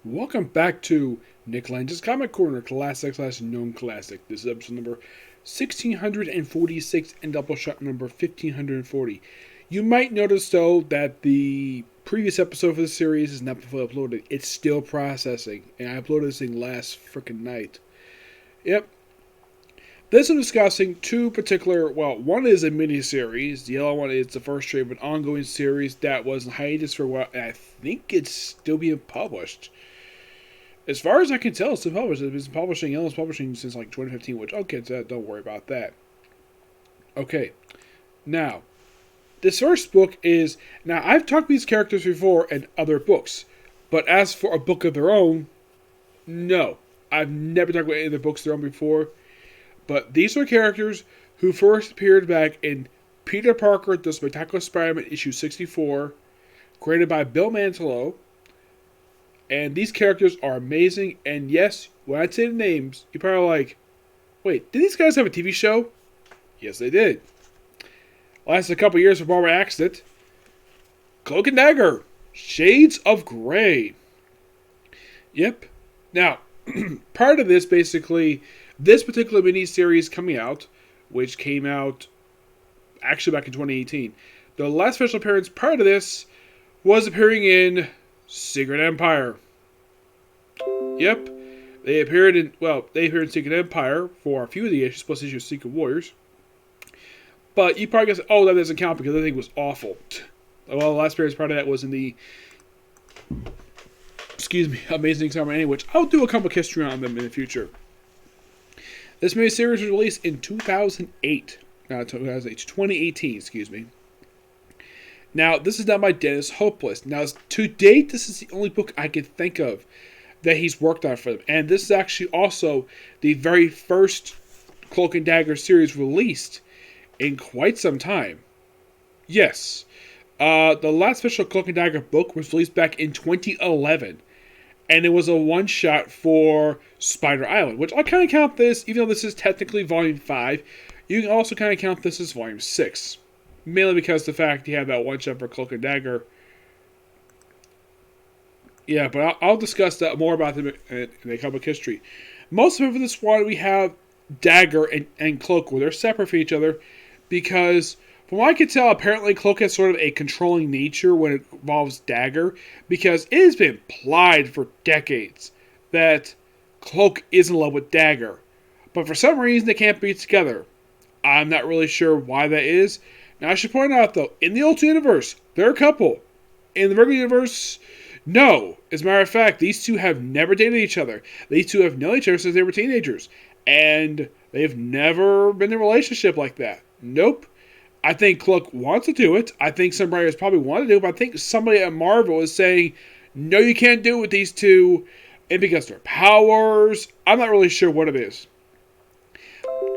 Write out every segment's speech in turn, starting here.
Welcome back to Nick Lenz's Comic Corner, Classic/Known Classic. This is episode number 1646 and Doubleshot number 1540. You might notice, though, that the previous episode for the series is not fully uploaded. It's still processing, and I uploaded this thing last frickin' night. Yep. This is discussing two particular, one is a mini-series. The other one is the first trade of an ongoing series that was in hiatus for a while, and I think it's still being published. As far as I can tell, it's still published. It's been publishing, Yellow's publishing since like 2015, which, okay, don't worry about that. Okay. Now, this first book is, now I've talked about these characters before in other books, but as for a book of their own, no. I've never talked about any of their books of their own before, but these are characters who first appeared back in Peter Parker, The Spectacular Spider-Man, issue 64, created by Bill Mantlo. And these characters are amazing. And yes, when I say the names, you're probably like, wait, did these guys have a TV show? Yes, they did. Lasted a couple years for Barbara Accident. Cloak and Dagger. Shades of Grey. Yep. Now, part of this, basically, this particular mini-series coming out, which came out actually back in 2018. The last special appearance part of this was appearing in Secret Empire. Yep. They appeared in Secret Empire for a few of the issues, plus issue Secret Warriors. But you probably guess, oh, that doesn't count because the thing was awful. Well, the last appearance part of that was in the Amazing Spider-Man, which I'll do a comic history on them in the future. This miniseries was released in 2018, Now, this is done by Dennis Hopeless. Now, to date, this is the only book I can think of that he's worked on for them. And this is actually also the very first Cloak and Dagger series released in quite some time. Yes. The last official Cloak and Dagger book was released back in 2011. And it was a one-shot for Spider Island, which I kind of count this, even though this is technically Volume 5, you can also kind of count this as Volume 6. Mainly because the fact you have that one-shot for Cloak and Dagger. Yeah, but I'll discuss that more about them in the comic history. Most of this one, we have Dagger and Cloak, where they're separate from each other, because from what I can tell, apparently Cloak has sort of a controlling nature when it involves Dagger, because it has been implied for decades that Cloak is in love with Dagger. But for some reason, they can't be together. I'm not really sure why that is. Now, I should point out, though, in the Ultimate Universe, they're a couple. In the regular universe, no. As a matter of fact, these two have never dated each other. These two have known each other since they were teenagers. And they've never been in a relationship like that. Nope. I think Cloak wants to do it. I think some writers probably want to do it. But I think somebody at Marvel is saying, no, you can't do it with these two. And because their powers, I'm not really sure what it is.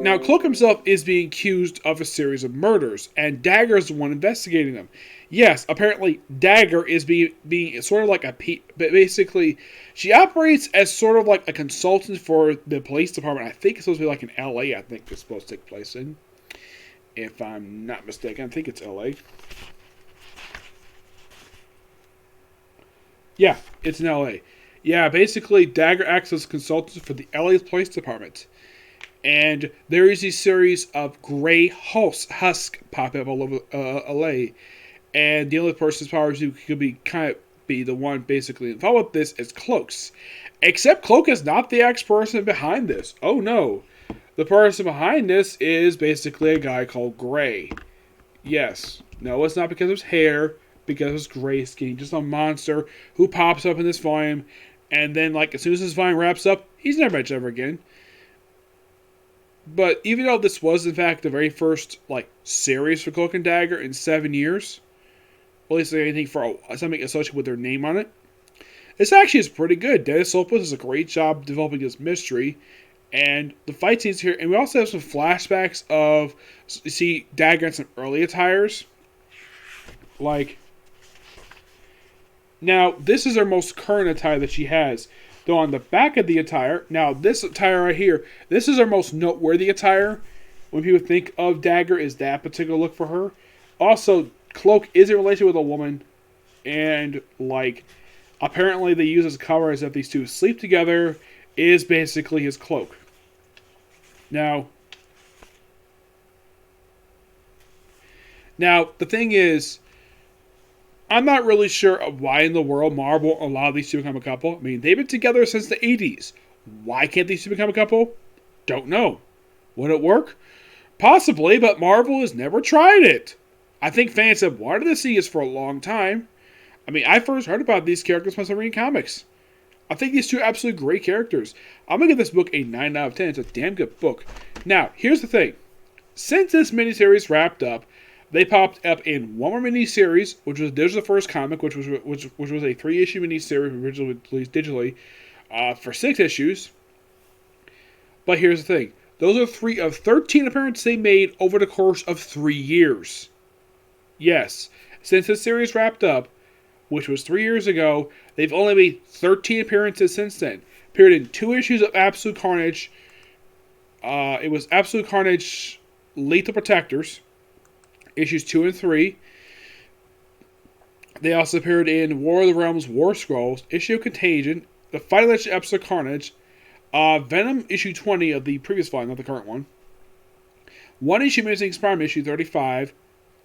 Now, Cloak himself is being accused of a series of murders, and Dagger is the one investigating them. Yes, apparently Dagger is being sort of like basically, she operates as sort of like a consultant for the police department. I think it's supposed to be like in LA, I think it's supposed to take place in. If I'm not mistaken, I think it's LA. Yeah, it's in LA. Yeah, basically Dagger acts as consultant for the LA Police Department. And there is a series of gray husk popping up all over LA. And the only person's powers who could be the one basically involved with this is Cloak's. Except Cloak is not the ex-person behind this. Oh no. The person behind this is basically a guy called Gray. Yes. No, it's not because of his hair, because of his gray skin. Just a monster who pops up in this volume. And then, as soon as this volume wraps up, he's never mentioned ever again. But even though this was, in fact, the very first, series for Cloak and Dagger in 7 years, or at least anything for something associated with their name on it, this actually is pretty good. Dennis Hopeless does a great job developing this mystery, and the fight scenes here, and we also have some flashbacks of, you see Dagger in some early attires. Now, this is her most current attire that she has. Though on the back of the attire, now this attire right here, this is our most noteworthy attire. When people think of Dagger, is that particular look for her. Also, Cloak is in relation with a woman, and Apparently, they use as cover as if these two sleep together is basically his cloak. Now, the thing is, I'm not really sure of why in the world Marvel allowed these two to become a couple. I mean, they've been together since the 80s. Why can't these two become a couple? Don't know. Would it work? Possibly, but Marvel has never tried it. I think fans have wanted to see this for a long time. I mean, I first heard about these characters when I was reading comics. I think these two are absolutely great characters. I'm going to give this book a 9 out of 10. It's a damn good book. Now, here's the thing. Since this miniseries wrapped up, they popped up in one more miniseries, which was the first comic, which was a 3-issue miniseries originally released digitally for 6 issues. But here's the thing. Those are 3 of 13 appearances they made over the course of 3 years. Yes, since this series wrapped up, which was 3 years ago, they've only made 13 appearances since then. Appeared in 2 issues of Absolute Carnage. It was Absolute Carnage Lethal Protectors, issues 2 and 3. They also appeared in War of the Realms War Scrolls, issue Contagion, the final issue Absolute Carnage, Venom issue 20 of the previous volume, not the current one. 1 issue Amazing Spider-Man issue 35,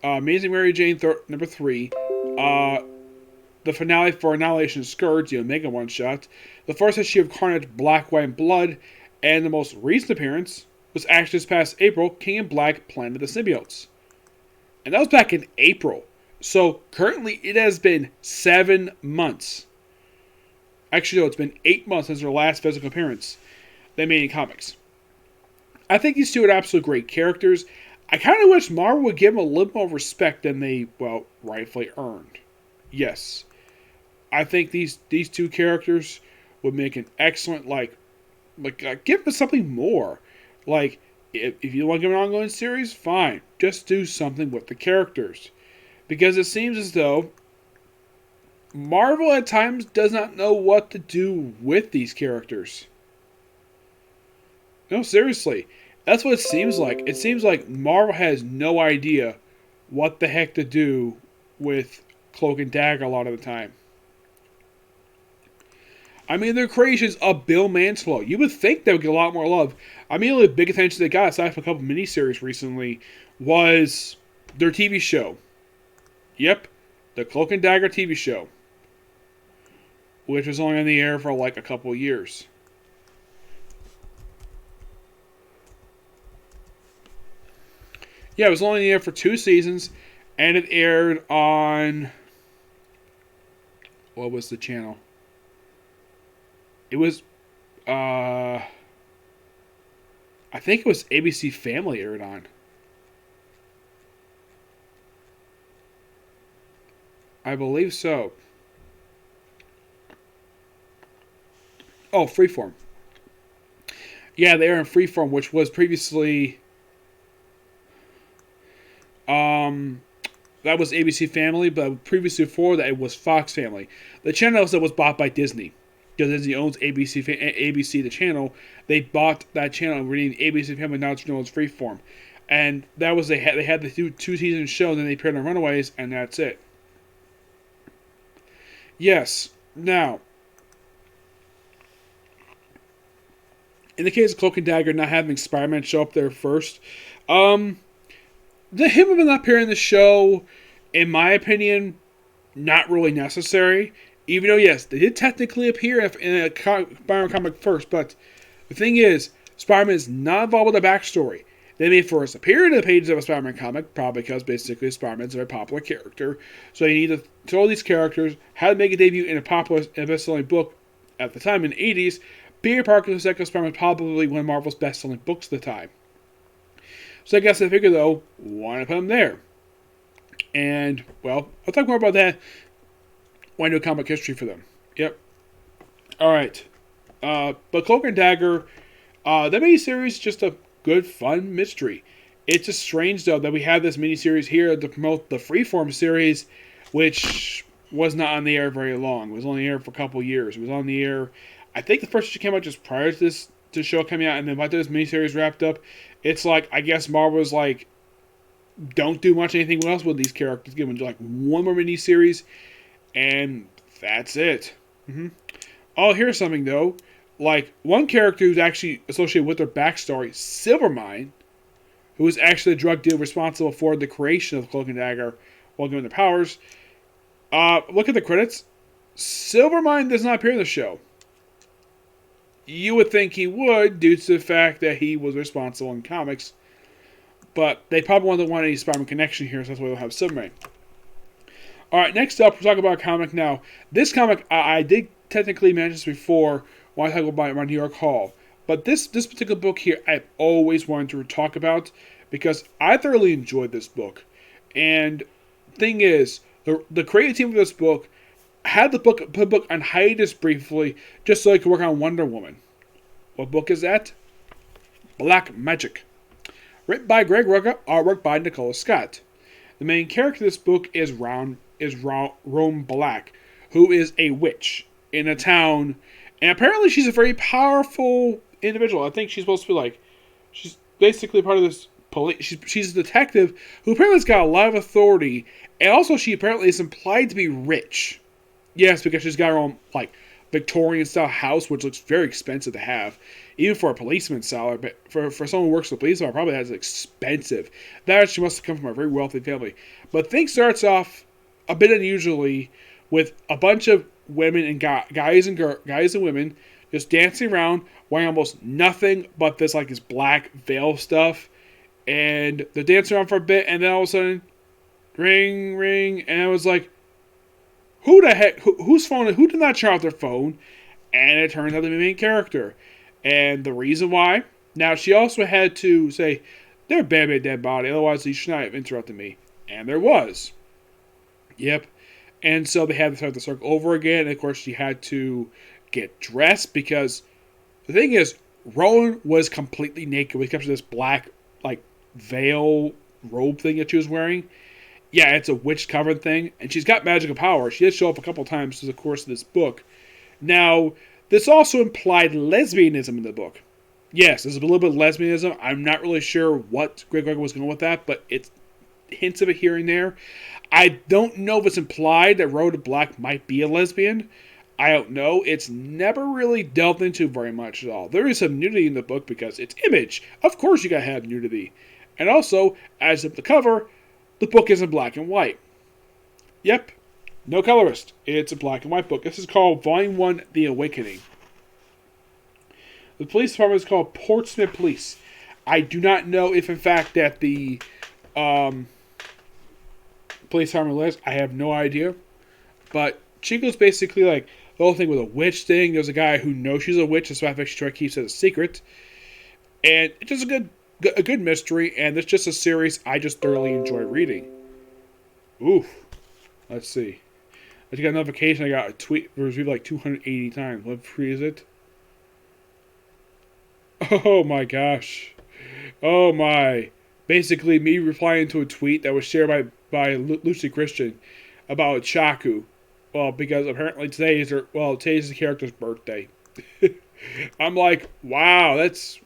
Amazing Mary Jane number 3, the finale for Annihilation Scourge, the Omega one-shot, the first issue of Carnage Black, White, and Blood, and the most recent appearance was actually this past April, King in Black, Planet of the Symbiotes. And that was back in April. So currently it has been 7 months. Actually, no, it's been 8 months since their last physical appearance they made in comics. I think these two are absolutely great characters. I kind of wish Marvel would give them a little more respect than they, well, rightfully earned. Yes. I think these two characters would make an excellent, give them something more. Like, if you want to give an ongoing series, fine. Just do something with the characters. Because it seems as though Marvel at times does not know what to do with these characters. No, seriously. That's what it seems like. It seems like Marvel has no idea what the heck to do with Cloak and Dagger a lot of the time. I mean, their creations of Bill Mantlo. You would think they would get a lot more love. I mean, the only big attention they got, aside from a couple miniseries recently, was their TV show. Yep, the Cloak and Dagger TV show. Which was only on the air for like a couple of years. Yeah, it was only on the air for 2 seasons, and it aired on... What was the channel? It was... I think it was ABC Family aired on. I believe so. Oh, Freeform. Yeah, they are in Freeform, which was previously... that was ABC Family, but previously before that, it was Fox Family. The channel that was bought by Disney. Because Disney owns ABC, the channel. They bought that channel and renamed ABC Family, now it's known as Freeform. And that was, they had the 2-season show, and then they appeared on Runaways, and that's it. Yes. Now, in the case of Cloak and Dagger not having Spider-Man show up there first, him not appearing in the show, in my opinion, not really necessary. Even though, yes, they did technically appear in a Spider-Man comic first, but the thing is, Spider-Man is not involved with the backstory. They may first appear in the pages of a Spider-Man comic, probably because basically Spider-Man's a very popular character. So you need to throw these characters, how to make a debut in a popular and best-selling book at the time in the 80s. Peter Parker's Second Spider-Man was probably one of Marvel's best-selling books at the time. So I guess I figured, though, why not put him there? And, well, I'll talk more about that when I do comic history for them. Yep. Alright. But Cloak and Dagger, that miniseries just a good, fun mystery. It's just strange, though, that we have this miniseries here to promote the Freeform series, which was not on the air very long. It was on the air for a couple years. It was on the air, I think the first issue came out just prior to this show coming out, and then after this miniseries wrapped up, it's like, I guess Marvel was like, don't do much anything else with these characters. Give them like one more miniseries, and that's it. Oh, here's something though. Like one character who's actually associated with their backstory, Silvermine, who is actually the drug dealer responsible for the creation of the Cloak and Dagger while given their powers. Look at the credits. Silvermine does not appear in the show. You would think he would, due to the fact that he was responsible in comics. But they probably want any Spider-Man connection here, so that's why they'll have Silvermane. Alright, next up, we're talking about a comic now. This comic, I did technically mention this before when I talked about my New York haul. But this particular book here, I've always wanted to talk about because I thoroughly enjoyed this book. And thing is, the creative team of this book had put the book on hiatus briefly just so they could work on Wonder Woman. What book is that? Black Magick. Written by Greg Rucka, artwork by Nicola Scott. The main character of this book is Rome Black, who is a witch in a town, and apparently she's a very powerful individual. I think she's supposed to be she's basically part of this police. She's a detective who apparently has got a lot of authority, and also she apparently is implied to be rich. Yes, because she's got her own Victorian-style house, which looks very expensive to have. Even for a policeman's salary, but for someone who works for the police department, probably has expensive. That she must have come from a very wealthy family. But things starts off a bit unusually with a bunch of women and guys and women just dancing around wearing almost nothing but this black veil stuff, and they're dancing around for a bit, and then all of a sudden, ring, ring, and I was like, who the heck? Whose phone? Who did not turn off their phone? And it turns out to be the main character. And the reason why? Now, she also had to say, there better be a dead body, otherwise you should not have interrupted me. And there was. Yep. And so they had to start the circle over again. And of course, she had to get dressed because the thing is, Rowan was completely naked with this black, veil robe thing that she was wearing. Yeah, it's a witch-covered thing. And she's got magical power. She did show up a couple times through the course of this book. Now, this also implied lesbianism in the book. Yes, there's a little bit of lesbianism. I'm not really sure what Greg Rucka was going with that, but it's hints of it here and there. I don't know if it's implied that Rhoda Black might be a lesbian. I don't know. It's never really delved into very much at all. There is some nudity in the book because it's Image. Of course you gotta have nudity. And also, as of the cover, the book is in black and white. Yep. No colorist. It's a black and white book. This is called Volume 1, The Awakening. The police department is called Portsmouth Police. I do not know if, in fact, that the police department lists. I have no idea. But Chico's basically the whole thing with a witch thing. There's a guy who knows she's a witch. That's why she tries to keep it a secret. And it's just a good mystery. And it's just a series I just thoroughly enjoy reading. Oof. Let's see. I just got a notification. I got a tweet received 280 times. What free is it? Oh my gosh. Oh my. Basically, me replying to a tweet that was shared by Lucy Christian about Chaku. Well, because apparently today's the character's birthday. I'm like, wow, that's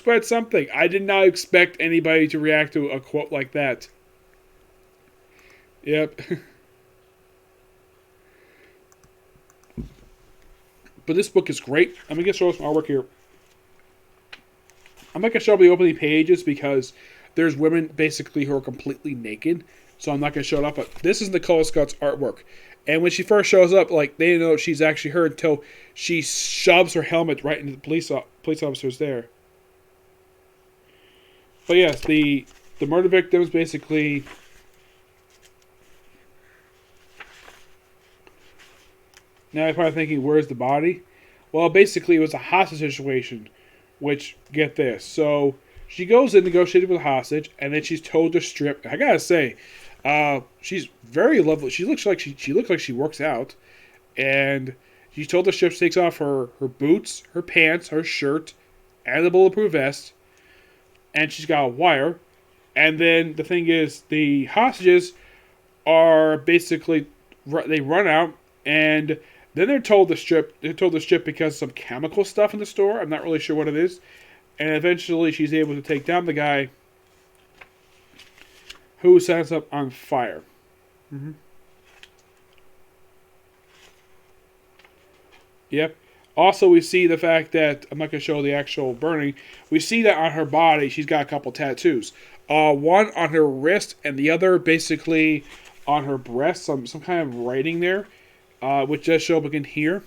quite something. I did not expect anybody to react to a quote like that. Yep. But this book is great. I'm going to show some artwork here. I'm not going to show the opening pages because there's women basically who are completely naked. So I'm not going to show it up. But this is Nicola Scott's artwork. And when she first shows up, they didn't know she's actually her until she shoves her helmet right into the police officers there. But yes, the murder victims basically... Now you're probably thinking, where's the body? Well, basically, it was a hostage situation. Which, get this. So, she goes in negotiating with a hostage, and then she's told to strip. I gotta say, she's very lovely. She looks like she works out. And she's told to strip. She takes off her boots, her pants, her shirt, and the bulletproof vest. And she's got a wire. And then, the thing is, the hostages are basically... They run out, and... Then they're told to strip. They're told to strip because of some chemical stuff in the store. I'm not really sure what it is. And eventually she's able to take down the guy who sets up on fire. Mm-hmm. Yep. Also, we see the fact that I'm not going to show the actual burning. We see that on her body, she's got a couple tattoos. One on her wrist, and the other basically on her breast. Some kind of writing there, which does show up again here.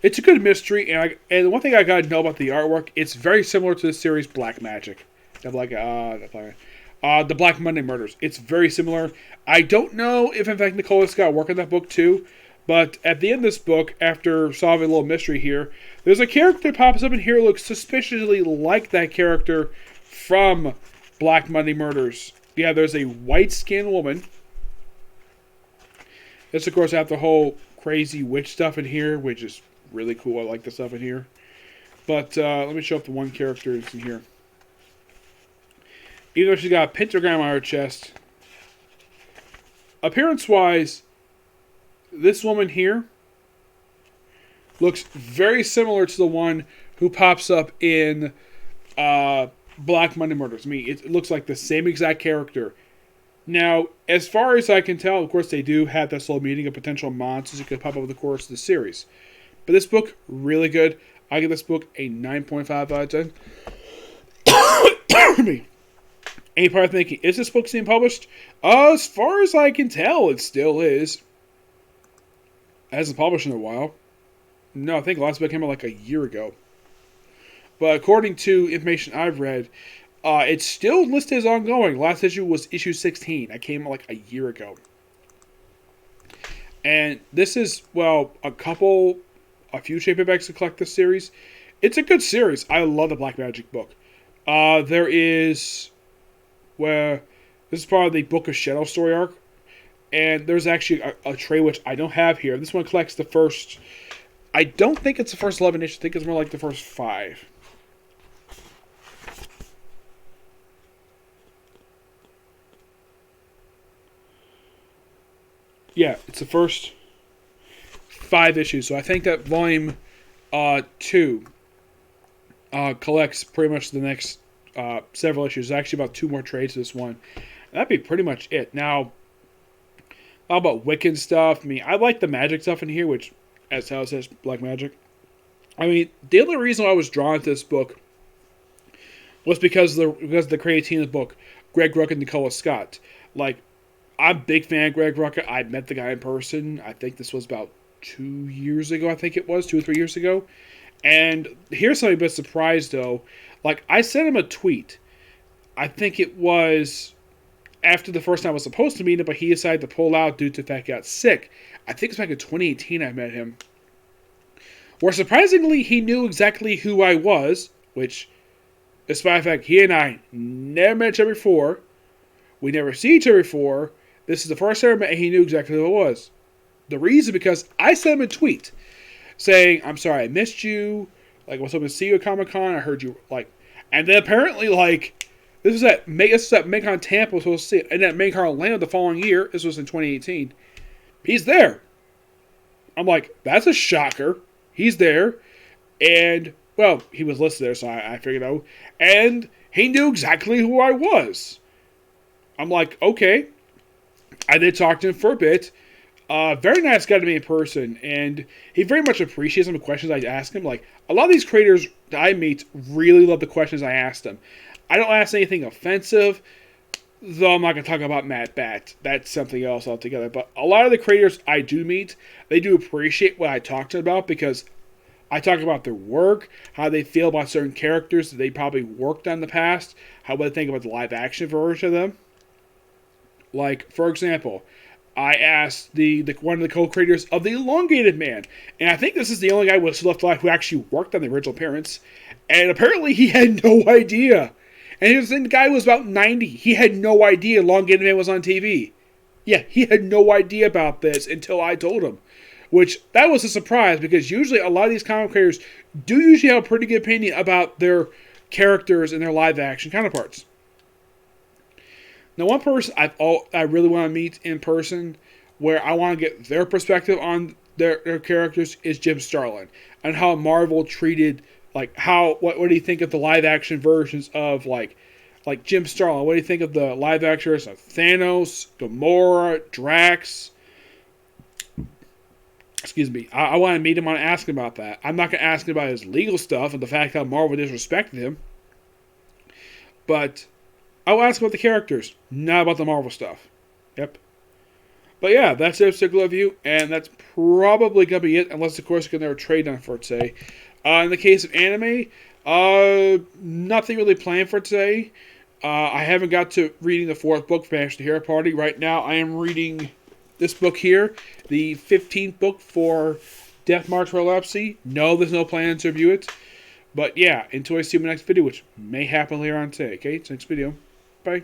It's a good mystery, and one thing I gotta know about the artwork, it's very similar to the series Black Magick. The Black Monday Murders. It's very similar. I don't know if, in fact, Nicola Scott worked on that book too, but at the end of this book, after solving a little mystery here, there's a character that pops up in here that looks suspiciously like that character from Black Monday Murders. Yeah, there's a white-skinned woman. This, of course, have the whole crazy witch stuff in here, which is really cool. I like the stuff in here. But let me show up the one character that's in here. Even though she's got a pentagram on her chest, appearance-wise, this woman here looks very similar to the one who pops up in Black Monday Murders. I mean, it looks like the same exact character. Now, as far as I can tell, of course, they do have this little meeting of potential monsters that could pop up over the course of the series. But this book, really good. I give this book a 9.5 out of 10. And you're probably thinking, is this book being published? As far as I can tell, it still is. It hasn't published in a while. No, I think the last book came out like a year ago. But according to information I've read, it's still listed as ongoing. Last issue was issue 16. That came out like a year ago. And this is, well, a few trade paperbacks to collect this series. It's a good series. I love the Black Magick book. There is, this is part of the Book of Shadow story arc. And there's actually a trade which I don't have here. This one collects the first, I don't think it's the first 11 issues. I think it's more like the first 5. Yeah, it's the first 5 issues. So I think that volume 2 collects pretty much the next several issues. There's actually about 2 more trades to this one. And that'd be pretty much it. Now, how about Wiccan stuff? I mean, I like the magic stuff in here, which, as Hal says, Black Magick. I mean, the only reason I was drawn to this book was because of the creative team of the book, Greg Rucka and Nicola Scott. Like, I'm a big fan of Greg Rucka. I met the guy in person. I think this was about 2 years ago, I think it was, 2 or 3 years ago. And here's something a bit surprised, though. Like, I sent him a tweet. I think it was after the first time I was supposed to meet him, but he decided to pull out due to the fact he got sick. I think it's back in 2018 I met him. Where surprisingly, he knew exactly who I was, which, despite the fact he and I never met each other before, we never see each other before, this is the first time I met and he knew exactly who I was. The reason, because I sent him a tweet saying, I'm sorry I missed you, like, I was hoping to see you at Comic-Con, I heard you, like, and then apparently, like, this was at MakeCon Tampa, was supposed to see it, and then at MakeCon Orlando the following year, this was in 2018, he's there. I'm like, that's a shocker. He's there, and, well, he was listed there, so I figured out, and he knew exactly who I was. I'm like, okay. I did talk to him for a bit. Very nice guy to me in person, and he very much appreciates some of the questions I ask him. Like, a lot of these creators that I meet really love the questions I ask them. I don't ask anything offensive, though I'm not going to talk about Matt Bat. That's something else altogether. But a lot of the creators I do meet, they do appreciate what I talk to them about, because I talk about their work, how they feel about certain characters that they probably worked on in the past, how they think about the live-action version of them. Like, for example, I asked one of the co-creators of the Elongated Man, and I think this is the only guy who's left alive who actually worked on the original appearance, and apparently he had no idea. And the guy was about 90. He had no idea Elongated Man was on TV. Yeah, he had no idea about this until I told him. Which, that was a surprise, because usually a lot of these comic creators do usually have a pretty good opinion about their characters and their live-action counterparts. Now, one person I really want to meet in person, where I want to get their perspective on their characters, is Jim Starlin, and how Marvel treated, like, what do you think of the live-action versions of, like Jim Starlin? What do you think of the live-action versions of Thanos, Gamora, Drax? Excuse me. I want to meet him. I want to ask him about that. I'm not going to ask him about his legal stuff and the fact how Marvel disrespected him. But I will ask about the characters, not about the Marvel stuff. Yep. But yeah, that's the episode review, and that's probably going to be it, unless, of course, you can never trade on for today. In the case of anime, nothing really planned for today. I haven't got to reading the 4th book, Vanish the Hero Party. Right now, I am reading this book here, the 15th book for Death March Relepsy. No, there's no plan to review it. But yeah, until I see my next video, which may happen later on today. Okay, so next video. Bye.